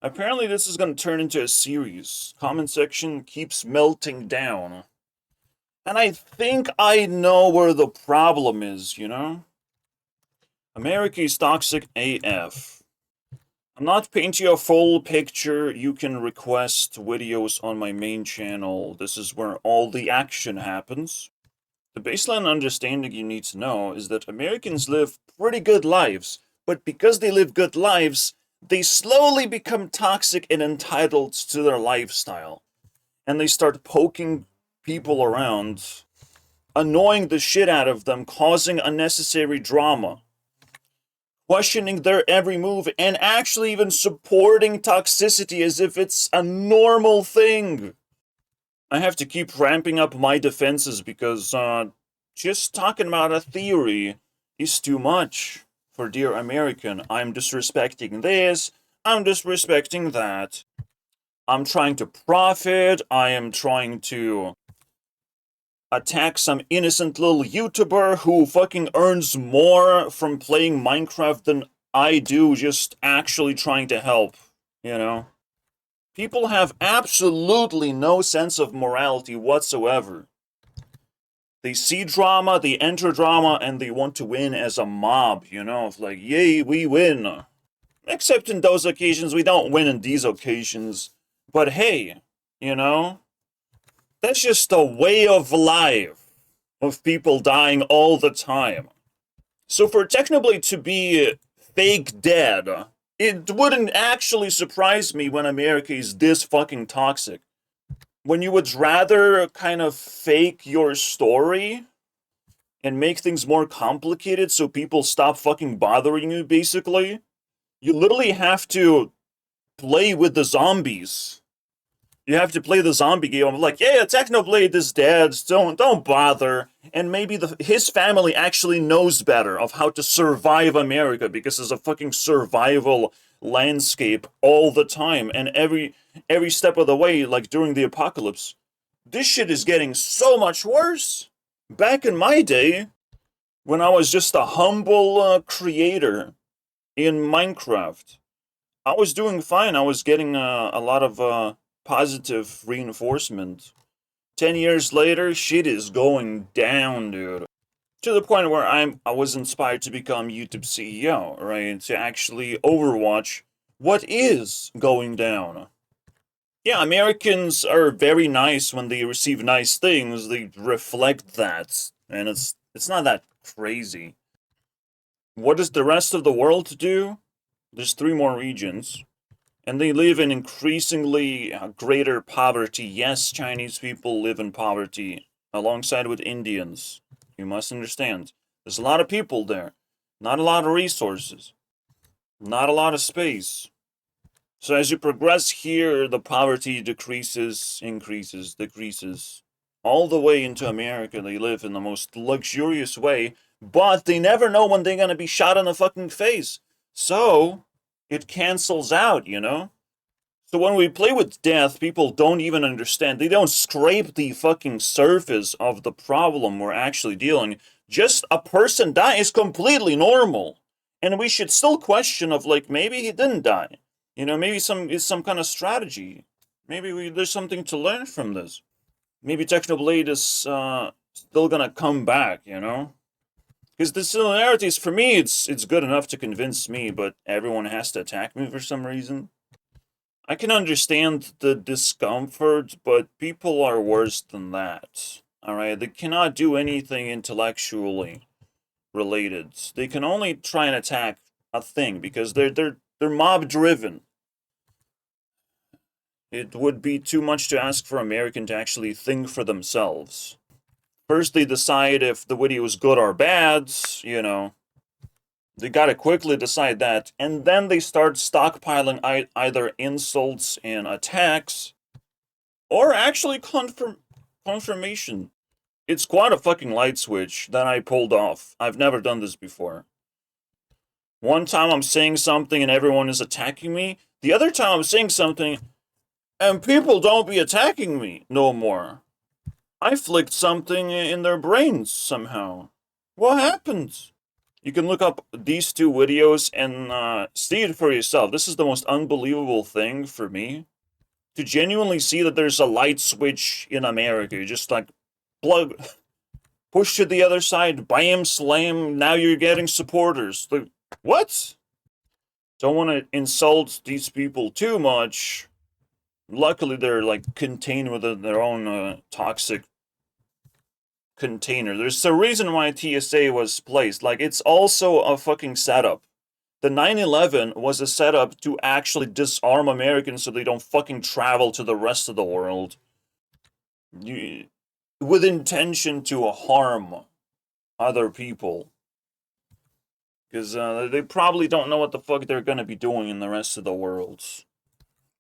Apparently this is going to turn into a series. Comment section keeps melting down. And I think I know where the problem is, you know? America is toxic AF. I'm not painting you a full picture. You can request videos on my main channel. This is where all the action happens. The baseline understanding you need to know is that Americans live pretty good lives, but because they live good lives, they slowly become toxic and entitled to their lifestyle. And they start poking people around, annoying the shit out of them, causing unnecessary drama, questioning their every move, and actually even supporting toxicity as if it's a normal thing. I have to keep ramping up my defenses because just talking about a theory is too much for dear American. I'm disrespecting this, I'm disrespecting that. I'm trying to profit, I am trying to attack some innocent little YouTuber who fucking earns more from playing Minecraft than I do just actually trying to help, you know? People have absolutely no sense of morality whatsoever. They see drama, they enter drama, and they want to win as a mob, you know? It's like, yay, we win. Except in those occasions, we don't win in these occasions. But hey, you know? That's just a way of life of people dying all the time. So for Technoblade to be fake dead, it wouldn't actually surprise me when America is this fucking toxic. When you would rather kind of fake your story and make things more complicated so people stop fucking bothering you, basically, you literally have to play with the zombies. You have to play the zombie game. I'm like, yeah, Technoblade is dead. Don't bother. And maybe his family actually knows better of how to survive America because it's a fucking survival landscape all the time and every step of the way, like during the apocalypse. This shit is getting so much worse. Back in my day, when I was just a humble creator in Minecraft, I was doing fine. I was getting a lot of positive reinforcement. 10 years later, shit is going down, dude. To the point where I was inspired to become YouTube CEO, right? To actually overwatch what is going down. Yeah, Americans are very nice when they receive nice things. They reflect that, and it's not that crazy. What does the rest of the world do? There's 3 more regions, and they live in increasingly greater poverty. Yes, Chinese people live in poverty alongside with Indians. You must understand. There's a lot of people there, not a lot of resources, not a lot of space. So as you progress here, the poverty decreases, increases, decreases. All the way into America, they live in the most luxurious way, but they never know when they're gonna be shot in the fucking face. So, it cancels out, you know? So when we play with death, people don't even understand. They don't scrape the fucking surface of the problem we're actually dealing. Just a person die is completely normal. And we should still question of like, maybe he didn't die. You know, maybe it's some kind of strategy. Maybe there's something to learn from this. Maybe Technoblade is still gonna come back, you know? Because the similarities, for me, it's good enough to convince me, but everyone has to attack me for some reason. I can understand the discomfort, but people are worse than that. Alright, they cannot do anything intellectually related. They can only try and attack a thing because they're mob driven. It would be too much to ask for American to actually think for themselves. First they decide if the video is good or bad, you know. They gotta quickly decide that, and then they start stockpiling either insults and attacks, or actually confirmation. It's quite a fucking light switch that I pulled off. I've never done this before. One time I'm saying something and everyone is attacking me. The other time I'm saying something and people don't be attacking me no more. I flicked something in their brains somehow. What happened? You can look up these two videos and see it for yourself. This is the most unbelievable thing for me. To genuinely see that there's a light switch in America. You just like plug, push to the other side, bam, slam, now you're getting supporters. Like, what? Don't want to insult these people too much. Luckily, they're like contained within their own toxic container. There's a reason why TSA was placed. Like, it's also a fucking setup. The 9/11 was a setup to actually disarm Americans so they don't fucking travel to the rest of the world. With intention to harm other people. Because they probably don't know what the fuck they're gonna be doing in the rest of the world.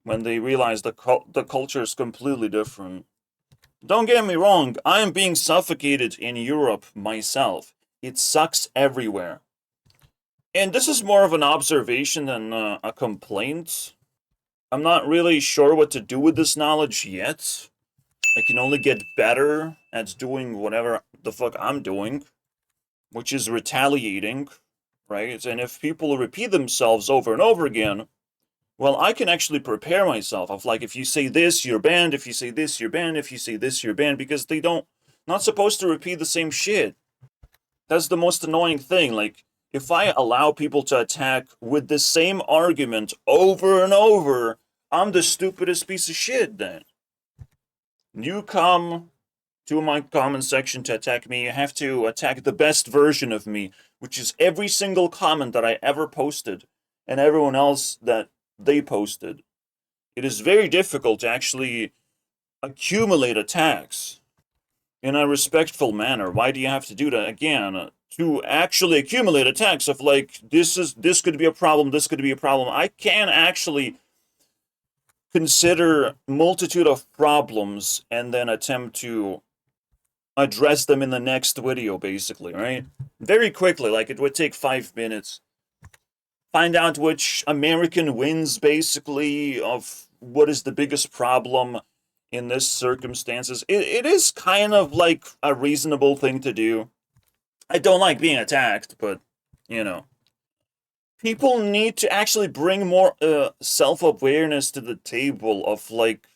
When they realize the culture is completely different. Don't get me wrong, I am being suffocated in Europe myself. It sucks everywhere. And this is more of an observation than a complaint. I'm not really sure what to do with this knowledge yet. I can only get better at doing whatever the fuck I'm doing, which is retaliating, right? And if people repeat themselves over and over again, well, I can actually prepare myself of like, if you say this, you're banned. If you say this, you're banned. If you say this, you're banned. Because they don't, not supposed to repeat the same shit. That's the most annoying thing. Like, if I allow people to attack with the same argument over and over, I'm the stupidest piece of shit then. You come to my comment section to attack me, you have to attack the best version of me, which is every single comment that I ever posted, and everyone else that they posted. It is very difficult to actually accumulate attacks in a respectful manner. Why do you have to do that? Again, to actually accumulate attacks of like, this could be a problem, this could be a problem. I can actually consider multitude of problems and then attempt to address them in the next video, basically, right? Very quickly, like it would take 5 minutes. Find out which American wins, basically, of what is the biggest problem in this circumstances. It is kind of like a reasonable thing to do. I don't like being attacked, but, you know. People need to actually bring more self-awareness to the table of, like,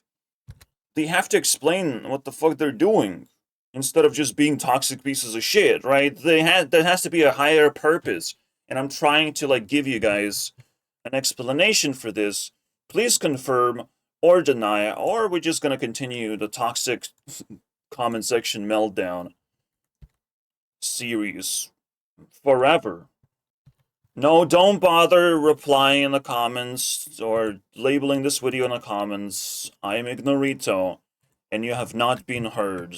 they have to explain what the fuck they're doing instead of just being toxic pieces of shit, right? There has to be a higher purpose. And I'm trying to like give you guys an explanation for this. Please confirm or deny, or we're just gonna continue the toxic comment section meltdown series forever. No, don't bother replying in the comments or labeling this video in the comments. I am Ignorito, and you have not been heard.